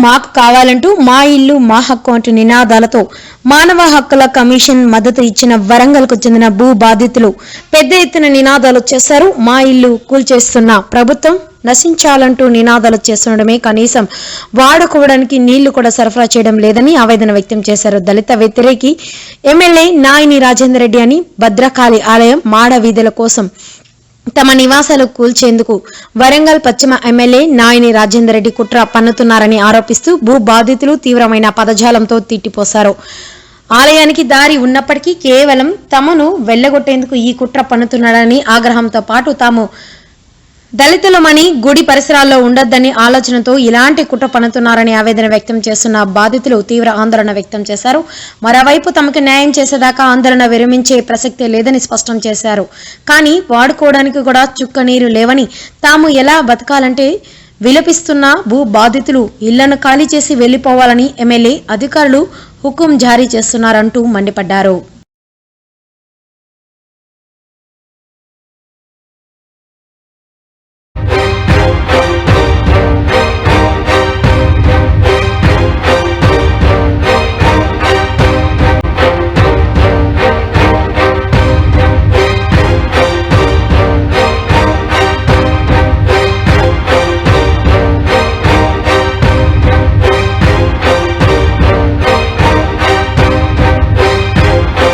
మాకు కావాలంటూ మా ఇల్లు మా హక్కు వంటి నినాదాలతో మానవ హక్కుల కమిషన్ మద్దతు ఇచ్చిన వరంగల్కు చెందిన భూ బాధితులు పెద్ద ఎత్తున నినాదాలు చేశారు. మా ఇల్లు కూల్చేస్తున్న ప్రభుత్వం నశించాలంటూ నినాదాలు చేస్తుండడమే కనీసం వాడుకోవడానికి నీళ్లు కూడా సరఫరా చేయడం లేదని ఆవేదన వ్యక్తం చేశారు. దళిత వ్యతిరేకి ఎమ్మెల్యే నాయిని రాజేందర్ రెడ్డి అని భద్రకాళి ఆలయం మాడ వీధుల కోసం తమ నివాసాలు కూల్చేందుకు వరంగల్ పశ్చిమ ఎమ్మెల్యే నాయిని రాజేందర్ రెడ్డి కుట్ర పన్నుతున్నారని ఆరోపిస్తూ భూ బాధితులు తీవ్రమైన పదజాలంతో తిట్టిపోశారు. ఆలయానికి దారి ఉన్నప్పటికీ కేవలం తమను వెళ్లగొట్టేందుకు ఈ కుట్ర పన్నుతున్నాడని ఆగ్రహంతో పాటు తాము దళితులమని గుడి పరిసరాల్లో ఉండొద్దని ఆలోచనతో ఇలాంటి కుట్ర పన్నుతున్నారని ఆవేదన వ్యక్తం చేస్తున్న బాధితులు తీవ్ర ఆందోళన వ్యక్తం చేశారు. మరోవైపు తమకు న్యాయం చేసేదాకా ఆందోళన విరమించే ప్రసక్తే లేదని స్పష్టం చేశారు. కానీ వాడుకోవడానికి కూడా చుక్క నీరు లేవని తాము ఎలా బతకాలంటే విలపిస్తున్న భూ బాధితులు ఇళ్లను ఖాళీ చేసి వెళ్లిపోవాలని ఎమ్మెల్యే అధికారులు హుకుం జారీ చేస్తున్నారంటూ మండిపడ్డారు.